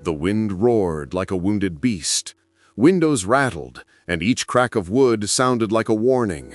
The wind roared like a wounded beast. Windows rattled, and each crack of wood sounded like a warning.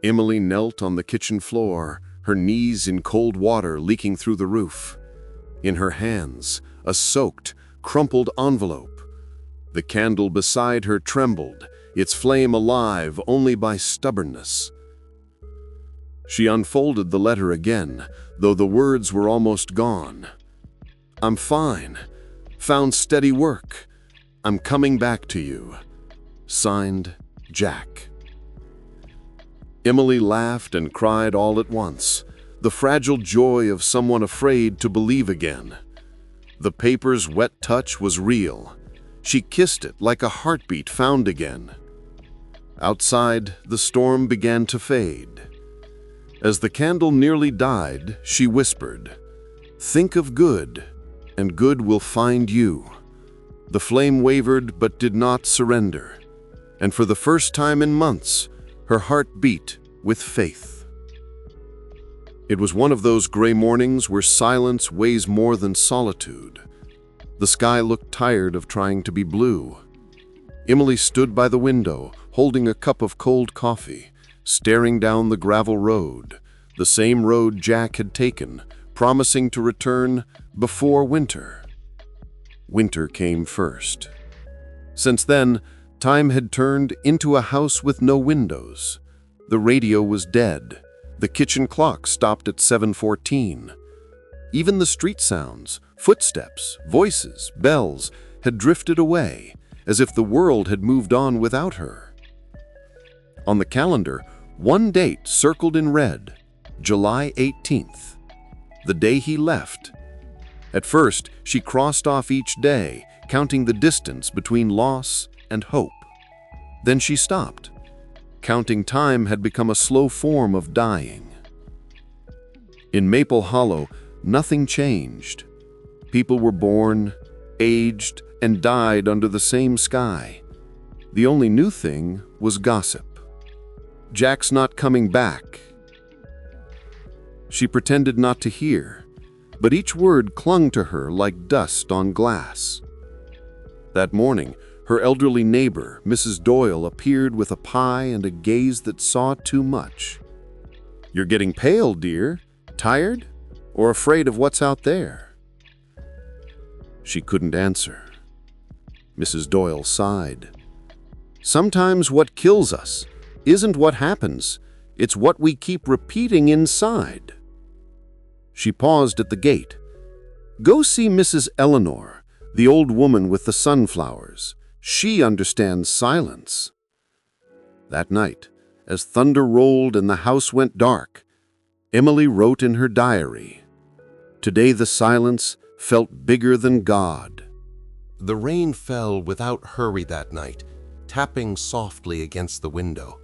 Emily knelt on the kitchen floor, her knees in cold water leaking through the roof. In her hands, a soaked, crumpled envelope. The candle beside her trembled, its flame alive only by stubbornness. She unfolded the letter again, though the words were almost gone. "I'm fine. Found steady work. I'm coming back to you." Signed, Jack. Emily laughed and cried all at once, the fragile joy of someone afraid to believe again. The paper's wet touch was real. She kissed it like a heartbeat found again. Outside, the storm began to fade. As the candle nearly died, she whispered, "Think of good, and good will find you." The flame wavered but did not surrender, and for the first time in months, her heart beat with faith. It was one of those gray mornings where silence weighs more than solitude. The sky looked tired of trying to be blue. Emily stood by the window, holding a cup of cold coffee, staring down the gravel road, the same road Jack had taken, promising to return before winter. Winter came first. Since then, time had turned into a house with no windows. The radio was dead. The kitchen clock stopped at 7:14. Even the street sounds, footsteps, voices, bells, had drifted away, as if the world had moved on without her. On the calendar, one date circled in red, July 18th, the day he left. At first, she crossed off each day, counting the distance between loss and hope. Then she stopped. Counting time had become a slow form of dying. In Maple Hollow, nothing changed. People were born, aged, and died under the same sky. The only new thing was gossip. "Jack's not coming back." She pretended not to hear, but each word clung to her like dust on glass. That morning, her elderly neighbor, Mrs. Doyle, appeared with a pie and a gaze that saw too much. "You're getting pale, dear. Tired? Or afraid of what's out there?" She couldn't answer. Mrs. Doyle sighed. "Sometimes what kills us isn't what happens, it's what we keep repeating inside." She paused at the gate. "Go see Mrs. Eleanor, the old woman with the sunflowers. She understands silence." That night, as thunder rolled and the house went dark, Emily wrote in her diary, "Today the silence felt bigger than God." The rain fell without hurry that night, tapping softly against the window.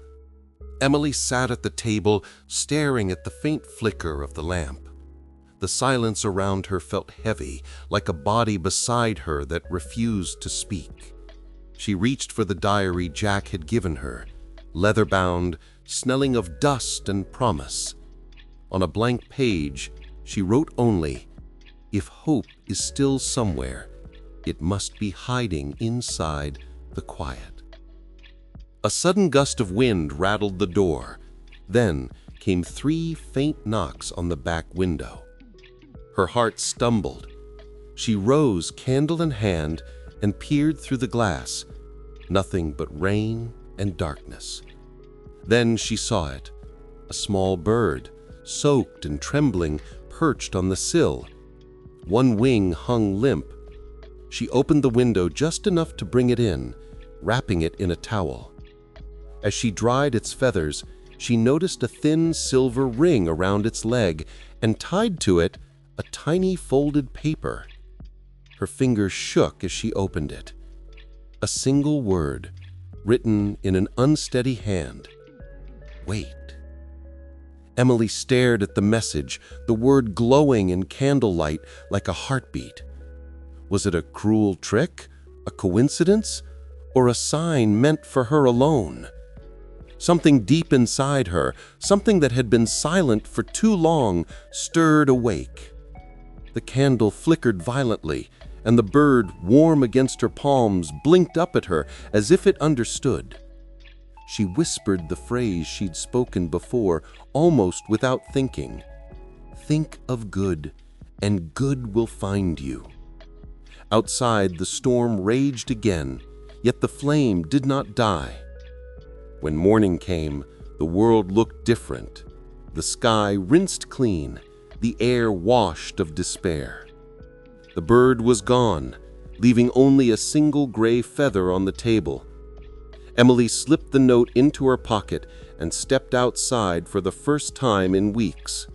Emily sat at the table, staring at the faint flicker of the lamp. The silence around her felt heavy, like a body beside her that refused to speak. She reached for the diary Jack had given her, leather-bound, smelling of dust and promise. On a blank page, she wrote only, "If hope is still somewhere, it must be hiding inside the quiet." A sudden gust of wind rattled the door. Then came 3 faint knocks on the back window. Her heart stumbled. She rose, candle in hand, and peered through the glass. Nothing but rain and darkness. Then she saw it. A small bird, soaked and trembling, perched on the sill. One wing hung limp. She opened the window just enough to bring it in, wrapping it in a towel. As she dried its feathers, she noticed a thin silver ring around its leg, and tied to it a tiny folded paper. Her fingers shook as she opened it. A single word, written in an unsteady hand. Wait. Emily stared at the message, the word glowing in candlelight like a heartbeat. Was it a cruel trick, a coincidence, or a sign meant for her alone? Something deep inside her, something that had been silent for too long, stirred awake. The candle flickered violently, and the bird, warm against her palms, blinked up at her as if it understood. She whispered the phrase she'd spoken before, almost without thinking. "Think of good, and good will find you." Outside, the storm raged again, yet the flame did not die. When morning came, the world looked different. The sky rinsed clean, the air washed of despair. The bird was gone, leaving only a single gray feather on the table. Emily slipped the note into her pocket and stepped outside for the first time in weeks.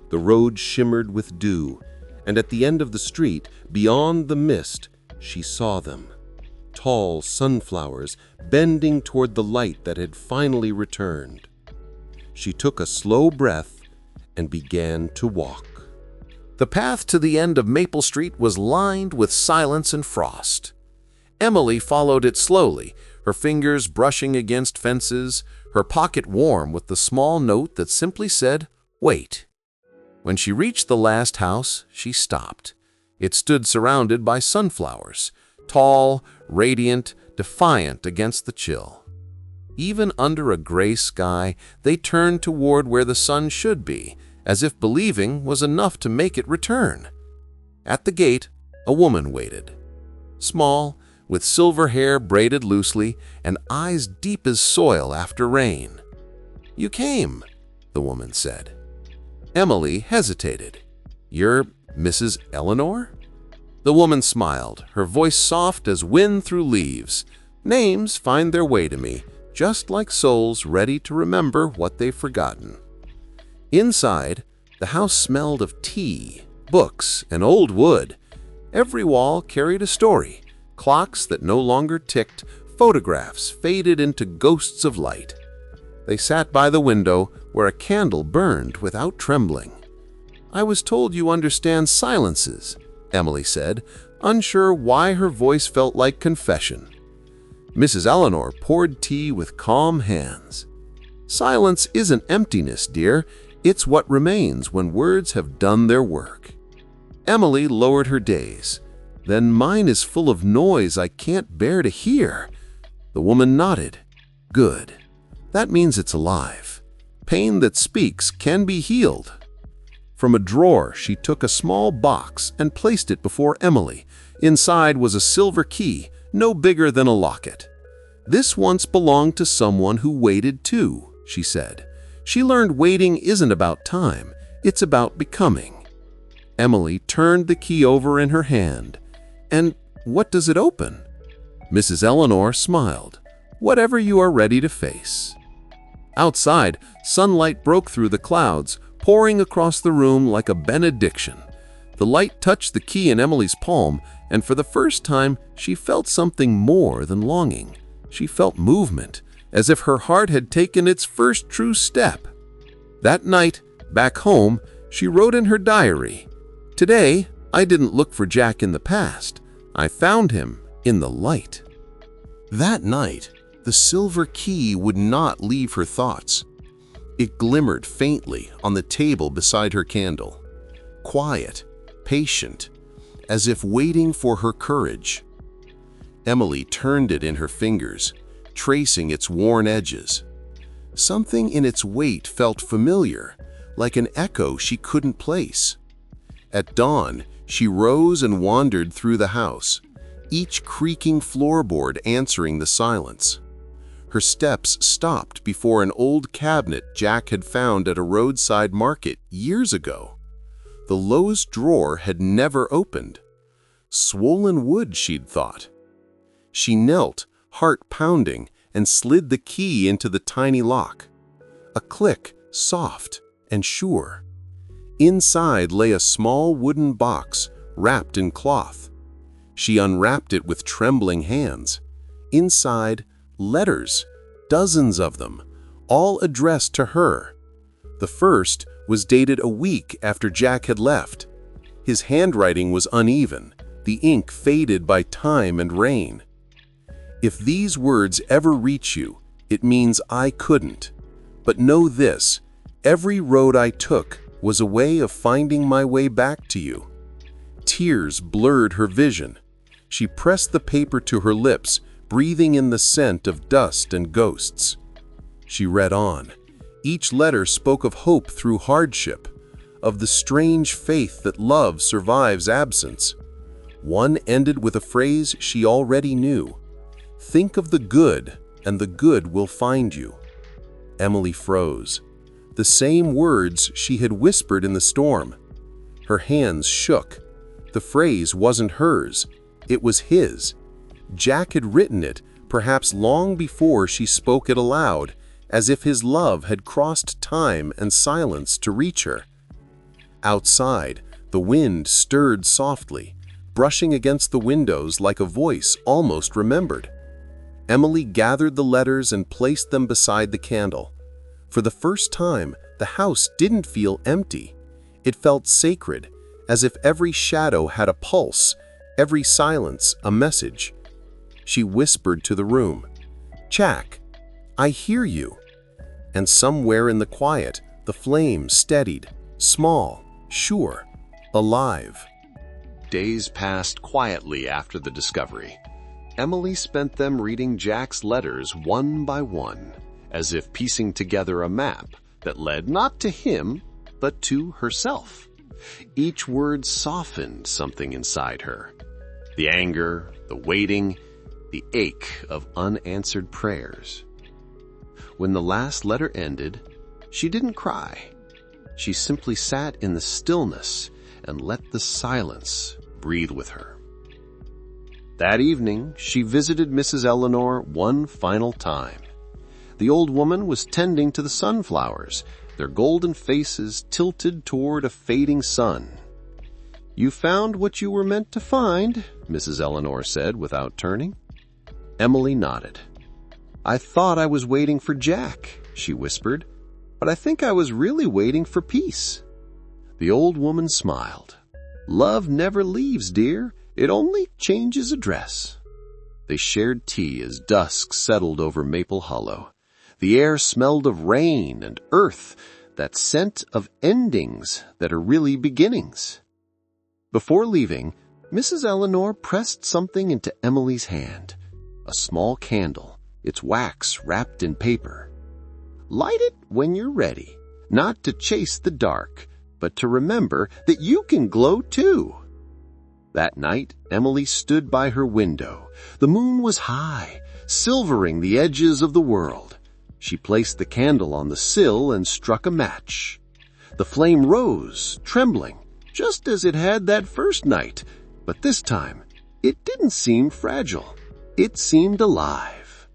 The road shimmered with dew, and at the end of the street, beyond the mist, she saw them. Tall sunflowers bending toward the light that had finally returned. She took a slow breath and began to walk. The path to the end of Maple Street was lined with silence and frost. Emily followed it slowly, her fingers brushing against fences, her pocket warm with the small note that simply said, "Wait." When she reached the last house, she stopped. It stood surrounded by sunflowers, tall, radiant, defiant against the chill. Even under a gray sky, they turned toward where the sun should be, as if believing was enough to make it return. At the gate, a woman waited. Small, with silver hair braided loosely and eyes deep as soil after rain. "You came," the woman said. Emily hesitated. "You're Mrs. Eleanor?" The woman smiled, her voice soft as wind through leaves. "Names find their way to me, just like souls ready to remember what they've forgotten." Inside, the house smelled of tea, books, and old wood. Every wall carried a story. Clocks that no longer ticked, photographs faded into ghosts of light. They sat by the window where a candle burned without trembling. "I was told you understand silences," Emily said, unsure why her voice felt like confession. Mrs. Eleanor poured tea with calm hands. "Silence isn't emptiness, dear. It's what remains when words have done their work." Emily lowered her gaze. "Then mine is full of noise I can't bear to hear." The woman nodded. "Good. That means it's alive. Pain that speaks can be healed." From a drawer, she took a small box and placed it before Emily. Inside was a silver key, no bigger than a locket. "This once belonged to someone who waited too," she said. "She learned waiting isn't about time, it's about becoming." Emily turned the key over in her hand. "And what does it open?" Mrs. Eleanor smiled. "Whatever you are ready to face." Outside, sunlight broke through the clouds, pouring across the room like a benediction. The light touched the key in Emily's palm, and for the first time, she felt something more than longing. She felt movement, as if her heart had taken its first true step. That night, back home, she wrote in her diary, "Today, I didn't look for Jack in the past. I found him in the light." That night, the silver key would not leave her thoughts. It glimmered faintly on the table beside her candle. Quiet, patient, as if waiting for her courage. Emily turned it in her fingers, tracing its worn edges. Something in its weight felt familiar, like an echo she couldn't place. At dawn, she rose and wandered through the house, each creaking floorboard answering the silence. Her steps stopped before an old cabinet Jack had found at a roadside market years ago. The lowest drawer had never opened. Swollen wood, she'd thought. She knelt, heart pounding, and slid the key into the tiny lock. A click, soft and sure. Inside lay a small wooden box wrapped in cloth. She unwrapped it with trembling hands. Inside, letters, dozens of them, all addressed to her. The first was dated a week after Jack had left. His handwriting was uneven, the ink faded by time and rain. "If these words ever reach you, it means I couldn't. But know this, every road I took was a way of finding my way back to you." Tears blurred her vision. She pressed the paper to her lips, breathing in the scent of dust and ghosts. She read on. Each letter spoke of hope through hardship, of the strange faith that love survives absence. One ended with a phrase she already knew. "Think of the good, and the good will find you." Emily froze. The same words she had whispered in the storm. Her hands shook. The phrase wasn't hers. It was his. Jack had written it, perhaps long before she spoke it aloud, as if his love had crossed time and silence to reach her. Outside, the wind stirred softly, brushing against the windows like a voice almost remembered. Emily gathered the letters and placed them beside the candle. For the first time, the house didn't feel empty. It felt sacred, as if every shadow had a pulse, every silence a message. She whispered to the room, "Jack, I hear you." And somewhere in the quiet, the flame steadied, small, sure, alive. Days passed quietly after the discovery. Emily spent them reading Jack's letters one by one, as if piecing together a map that led not to him, but to herself. Each word softened something inside her. The anger, the waiting, the ache of unanswered prayers. When the last letter ended, she didn't cry. She simply sat in the stillness and let the silence breathe with her. That evening, she visited Mrs. Eleanor one final time. The old woman was tending to the sunflowers, their golden faces tilted toward a fading sun. "You found what you were meant to find," Mrs. Eleanor said without turning. Emily nodded. "I thought I was waiting for Jack," she whispered, "but I think I was really waiting for peace." The old woman smiled. "Love never leaves, dear. It only changes address." They shared tea as dusk settled over Maple Hollow. The air smelled of rain and earth, that scent of endings that are really beginnings. Before leaving, Mrs. Eleanor pressed something into Emily's hand. A small candle, its wax wrapped in paper. "Light it when you're ready, not to chase the dark, but to remember that you can glow too." That night, Emily stood by her window. The moon was high, silvering the edges of the world. She placed the candle on the sill and struck a match. The flame rose, trembling, just as it had that first night, but this time it didn't seem fragile. It seemed alive.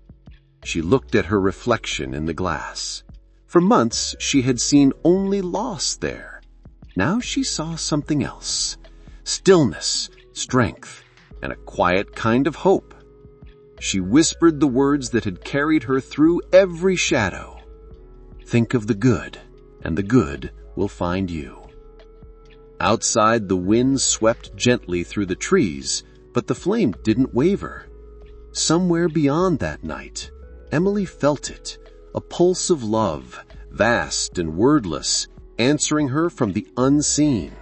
She looked at her reflection in the glass. For months, she had seen only loss there. Now she saw something else. Stillness, strength, and a quiet kind of hope. She whispered the words that had carried her through every shadow. "Think of the good, and the good will find you." Outside, the wind swept gently through the trees, but the flame didn't waver. Somewhere beyond that night, Emily felt it, a pulse of love, vast and wordless, answering her from the unseen.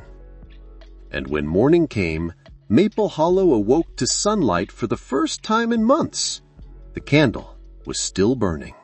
And when morning came, Maple Hollow awoke to sunlight for the first time in months. The candle was still burning.